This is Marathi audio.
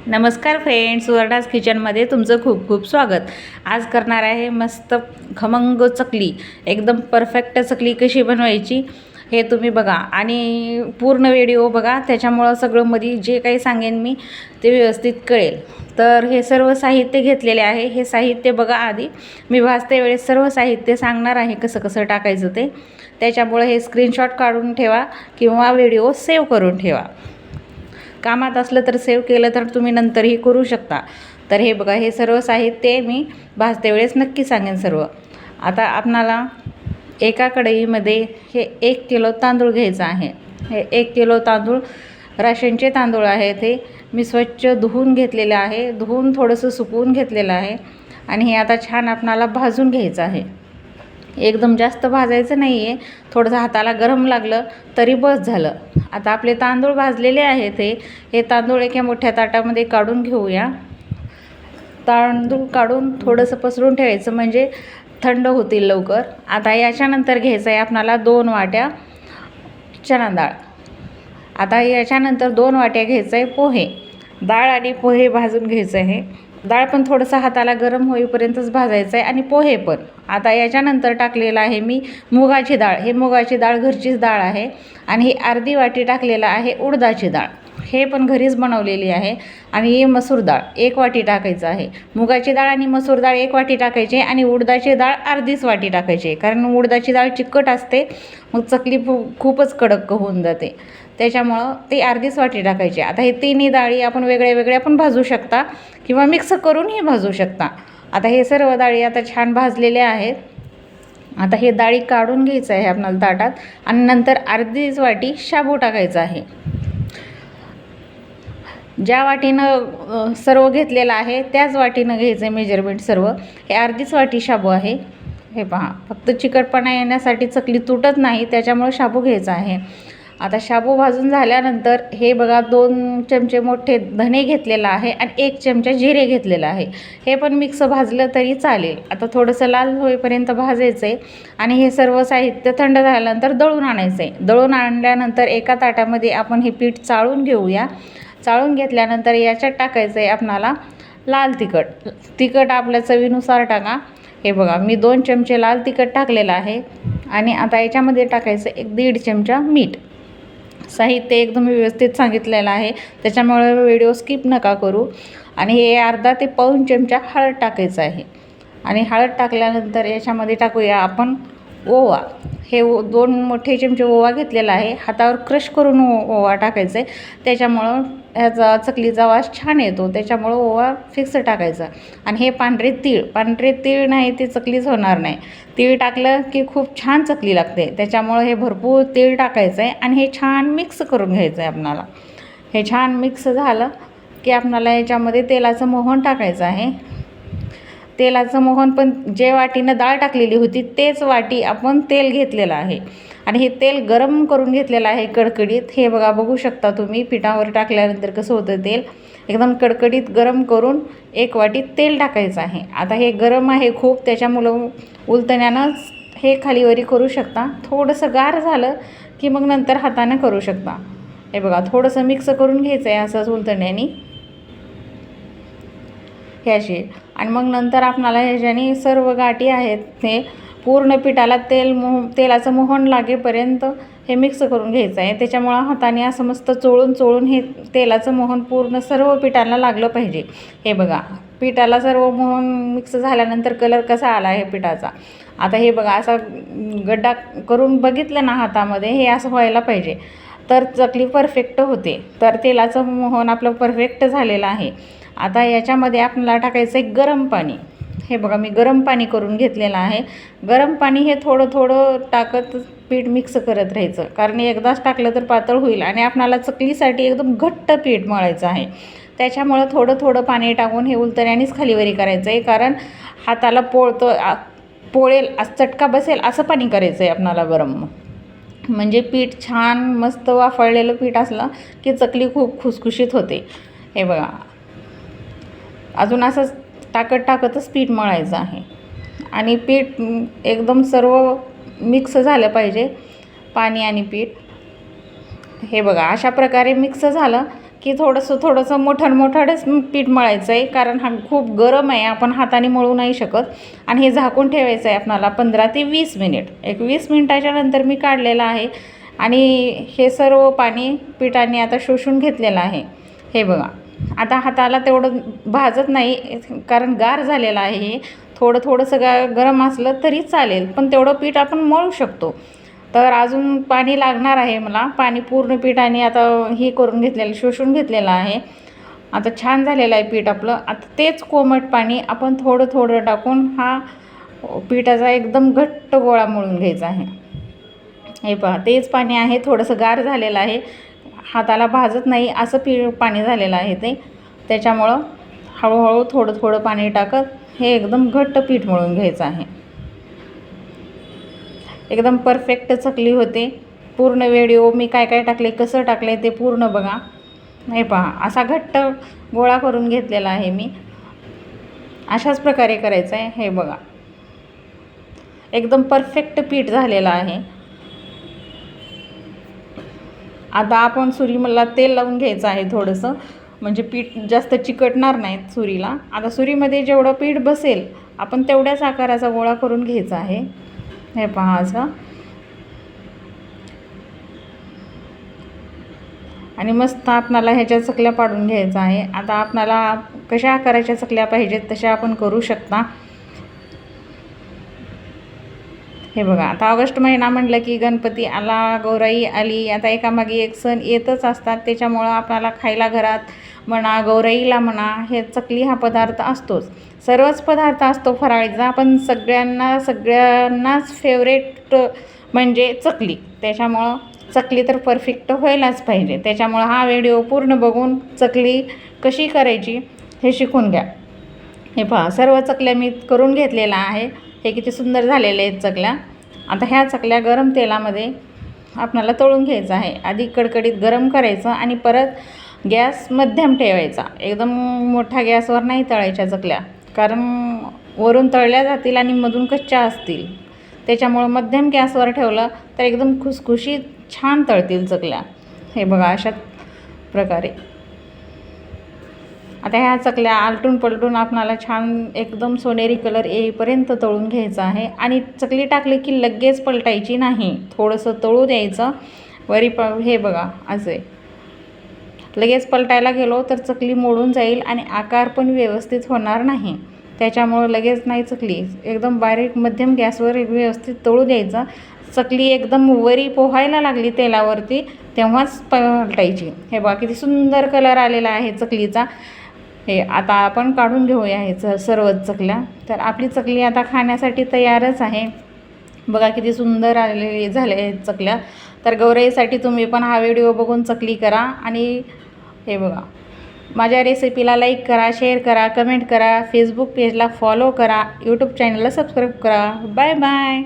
नमस्कार फ्रेंड्स, सुवर्णाज किचनमध्ये तुमचं खूप खूप स्वागत। आज करणार आहे मस्त खमंग चकली। एकदम परफेक्ट चकली कशी बनवायची हे तुम्ही बघा आणि पूर्ण व्हिडिओ बघा, त्याच्यामुळे सगळं मध्ये जे काही सांगेन मी ते व्यवस्थित कळेल। तर हे सर्व साहित्य घेतलेले आहे। हे साहित्य बघा, आधी मी भाजते वेळेस सर्व साहित्य सांगणार आहे कसं कसं टाकायचं ते, त्याच्यामुळे हे स्क्रीनशॉट काढून ठेवा किंवा व्हिडिओ सेव्ह करून ठेवा। कामात असलं तर सेव्ह केलं तर तुम्ही नंतरही करू शकता। तर हे बघा, हे सर्व साहित्य मी भाजते वेळेस नक्की सांगेन सर्व। आता आपणाला एका कढईमध्ये हे 1 किलो तांदूळ घ्यायचा आहे। हे 1 किलो तांदूळ राशनचे तांदूळ आहेत। हे मी स्वच्छ धुवून घेतलेले आहे, धुवून थोडंसं सुकवून घेतलेलं आहे आणि हे आता छान आपणाला भाजून घ्यायचं आहे। एकदम जास्त भाजायचं नाही आहे, थोडंसं हाताला गरम लागलं तरी बस झालं। आता आपले तांदूळ भाजलेले आहेत। हे तांदूळ एका मोठ्या ताटामध्ये काढून घेऊया। तांदूळ काढून थोडंसं पसरून ठेवायचं म्हणजे थंड होतील लवकर। आता याच्यानंतर घ्यायचं आहे आपणाला 2 वाट्या चणा डाळ। आता याच्यानंतर 2 वाट्या घ्यायचं आहे पोहे। डाळ आणि पोहे भाजून घ्यायचं आहे। डाळ पण थोडंसं हाताला गरम होईपर्यंतच भाजायचं आहे आणि पोहे पण। आता याच्यानंतर टाकलेलं आहे मी मुगाची डाळ। हे मुगाची डाळ घरचीच डाळ आहे आणि ही अर्धी वाटी टाकलेलं आहे उडदाची डाळ। हे पण घरीच बनवलेली आहे। आणि ही मसूर डाळ 1 वाटी टाकायचं आहे। मुगाची डाळ आणि मसूर डाळ 1 वाटी टाकायची आणि उडदाची डाळ अर्धीच वाटी टाकायची, कारण उडदाची डाळ चिकट असते, मग चकली खूपच कडक होऊन जाते, त्याच्यामुळं ती अर्धीच वाटी टाकायची। आता हे तिन्ही डाळी आपण वेगळ्या वेगळ्या पण भाजू शकता किंवा मिक्स करूनही भाजू शकता। आता हे सर्व डाळी आता छान भाजलेल्या आहेत। आता हे डाळी काढून घ्यायचं आहे आपल्याला ताटात आणि नंतर अर्धीच वाटी शाबू टाकायचा आहे। ज्या वाटीनं सर्व घेतलेलं आहे त्याच वाटीनं घ्यायचं आहे मेजरमेंट सर्व। हे अर्धीच वाटी शाबू आहे। हे पहा, फक्त चिकटपणा येण्यासाठी चकली तुटत नाही, त्याच्यामुळे शाबू घ्यायचा आहे। आता शाबू भाजून झाल्यानंतर हे बघा 2 चमचे मोठे धणे घेतलेला आहे आणि 1 चमचा जिरे घेतलेला आहे। हे पण मिक्स भाजलं तरी चालेल। आता थोडंसं लाल होईपर्यंत भाजायचं आहे आणि हे सर्व साहित्य थंड झाल्यानंतर दळून आणायचं आहे। दळून आणल्यानंतर एका ताटामध्ये आपण हे पीठ चाळून घेऊया। चाळून घेतल्यानंतर याच्यात टाकायचं आहे आपणाला लाल तिखट। तिखट आपल्या चवीनुसार टाका। हे बघा, मी 2 चमचे लाल तिखट टाकलेलं आहे आणि आता याच्यामध्ये टाकायचं 1-1.5 चमचा मीठ। साहित्य एकदम व्यवस्थित सांगितलेलं आहे, त्याच्यामुळे व्हिडिओ स्किप नका करू। आणि हे अर्धा ते पाऊण चमचा हळद टाकायचं आहे आणि हळद टाकल्यानंतर याच्यामध्ये टाकूया आपण ओवा। हे 2 मोठे चमचे ओवा घेतलेला आहे, हातावर क्रश करून ओवा टाकायचा आहे, त्याच्यामुळं ह्याचा चकलीचा वास छान येतो, त्याच्यामुळं ओवा फिक्स टाकायचा। आणि हे पांढरे तीळ नाही ते चकलीच होणार नाही। तीळ टाकलं की खूप छान चकली लागते, त्याच्यामुळं हे भरपूर तीळ टाकायचं आहे आणि हे छान मिक्स करून घ्यायचं आहे आपणाला। हे छान मिक्स झालं की आपणाला याच्यामध्ये तेलाचं मोहन टाकायचं आहे। तेलाचं मोहन पण जे वाटीनं डाळ टाकलेली होती तेच वाटी आपण तेल घेतलेलं आहे आणि हे तेल गरम करून घेतलेलं आहे कडकडीत। हे बघा, बघू शकता तुम्ही पिठावर टाकल्यानंतर कसं होतं तेल, एकदम कडकडीत गरम करून 1 वाटी तेल टाकायचं आहे। आता हे गरम आहे खूप, त्याच्यामुळं उलटण्यानं हे खालीवरी करू शकता। थोडंसं गार झालं की मग नंतर हाताने करू शकता। हे बघा, थोडंसं मिक्स करून घ्यायचं आहे असंच उलटण्याने हे अशी। आणि मग नंतर आपणाला ह्याच्याने सर्व गाठी आहेत ते पूर्ण पिठाला तेलाचं मोहन लागेपर्यंत हे मिक्स करून घ्यायचं आहे। त्याच्यामुळं हाताने असं मस्त चोळून हे तेलाचं मोहन पूर्ण सर्व पिठाला लागलं पाहिजे। हे बघा, पिठाला सर्व मोहन मिक्स झाल्यानंतर कलर कसा आला आहे पिठाचा। आता हे बघा, असा गड्डा करून बघितलं ना हातामध्ये, हे असं व्हायला पाहिजे तर चकली परफेक्ट होते। तर तेलाचं मोहन आपलं परफेक्ट झालेलं आहे। आता याच्यामध्ये आपल्याला टाकायचं आहे गरम पाणी। हे बघा, मी गरम पाणी करून घेतलेलं आहे। गरम पाणी हे थोडं थोडं टाकत पीठ मिक्स करत राहायचं, कारण एकदाच टाकलं तर पातळ होईल आणि आपल्याला चकलीसाठी एकदम घट्ट पीठ मळायचं आहे, त्याच्यामुळं थोडं थोडं पाणी टाकून हे उलटण्यानेच खालीवरी करायचं आहे, कारण हाताला पोळेल चटका बसेल असं पाणी करायचं आहे आपल्याला गरम। म्हणजे पीठ छान मस्त वाफळलेलं पीठ असलं की चकली खूप खुसखुशीत होते। हे बघा, अजून असंच टाकतच पीठ मळायचं आहे आणि पीठ एकदम सर्व मिक्स झालं पाहिजे, पाणी आणि पीठ। हे बघा, अशा प्रकारे मिक्स झालं की थोडंसं मोठंच पीठ मळायचं आहे, कारण हा खूप गरम आहे, आपण हाताने मळू नाही शकत. आणि हे झाकून ठेवायचं आहे आपल्याला 15 ते 20 मिनिट. एक 20 मिनिटाच्या नंतर मी काढलेलं आहे आणि हे सर्व पाणी पिठाने आता शोषून घेतलेलं आहे. हे बघा, आता हाताला तेवढं भाजत नाही, कारण गार झालेलं आहे. हे थोडंसं गरम असलं तरी चालेल, पण तेवढं पीठ आपण मळू शकतो. तर अजून पाणी लागणार आहे मला. पाणी पूर्ण पिठाने आता हे करून घेतलेलं, शोषून घेतलेलं आहे. आता छान झालेलं आहे पीठ आपलं. आता तेच कोमट पाणी आपण थोडं टाकून हा पिठाचा एकदम घट्ट गोळा मळून घ्यायचा आहे. हे पहा, तेच पाणी आहे, थोडंसं गार झालेलं आहे, हाताला भाजत नाही असं पाणी झालेलं आहे ते. त्याच्यामुळं हळूहळू थोडं पाणी टाकत हे एकदम घट्ट पीठ मळून घ्यायचं आहे. एकदम परफेक्ट चकली होते. पूर्ण व्हिडिओ मी काय टाकले, कसं टाकले ते पूर्ण बघा. हे पहा, असा घट्ट गोळा करून घेतलेला आहे मी. अशाच प्रकारे करायचं आहे. हे बघा, एकदम परफेक्ट पीठ झालेलं आहे. आता आपण सुरीला तेल लावून घ्यायचं आहे थोडंसं, म्हणजे पीठ जास्त चिकटणार नाहीत सुरीला. आता सुरीमध्ये जेवढं पीठ बसेल आपण तेवढ्याच आकाराचा गोळा करून घ्यायचा आहे. हे पहा असं. आणि मस्त आपणाला ह्याच्या चकल्या पाडून घ्यायचा आहे. आता आपणाला कशा आकाराच्या चकल्या पाहिजेत तशा आपण करू शकता. हे बघा, आता ऑगस्ट महिना म्हटलं की गणपती आला, गौराई आली. आता एकामागे एक सण येतच असतात. त्याच्यामुळं आपल्याला खायला घरात म्हणा, गौराईला म्हणा, हे चकली हा पदार्थ असतोच. सर्वच पदार्थ असतो फराळीचा, पण सगळ्यांनाच फेवरेट म्हणजे चकली. त्याच्यामुळं चकली तर परफेक्ट व्हायलाच पाहिजे. त्याच्यामुळं हा व्हिडिओ पूर्ण बघून चकली कशी करायची हे शिकून घ्या. हे पहा, सर्व चकल्या मी करून घेतलेल्या आहे. हे किती सुंदर झालेले आहेत चकल्या. आता ह्या चकल्या गरम तेलामध्ये आपल्याला तळून घ्यायचं आहे. आधी कडकडीत गरम करायचं आणि परत गॅस मध्यम ठेवायचा. एकदम मोठ्या गॅसवर नाही तळायच्या चकल्या, कारण वरून तळल्या जातील आणि मधून कच्च्या असतील. त्याच्यामुळं मध्यम गॅसवर ठेवलं तर एकदम खुसखुशीत छान तळतील चकल्या. हे बघा, अशा प्रकारे आता ह्या चकल्या आलटून पलटून आपणाला छान एकदम सोनेरी कलर येईपर्यंत तळून घ्यायचं आहे. आणि चकली टाकली की लगेच पलटायची नाही, थोडंसं तळू द्यायचं. हे बघा, असे लगेच पलटायला गेलो तर चकली मोडून जाईल आणि आकार पण व्यवस्थित होणार नाही. त्याच्यामुळं लगेच नाही, चकली एकदम बारीक मध्यम गॅसवर व्यवस्थित तळू द्यायचं. चकली एकदम वरी पोहायला लागली तेलावरती तेव्हाच पलटायची. हे बघा, किती सुंदर कलर आलेला आहे चकलीचा. हे आता आपण काढून घेऊया हे सर्वच चकल्या. तर आपली चकली आता खाण्यासाठी तयारच आहे. बघा किती सुंदर आलेले झाले चकल्या. तर गौराईसाठी तुम्ही पण हा व्हिडिओ बघून चकली करा. आणि हे बघा, माझ्या रेसिपीला लाईक करा, शेअर करा, कमेंट करा, फेसबुक पेजला फॉलो करा, यूट्यूब चॅनलला सबस्क्राईब करा. Bye bye.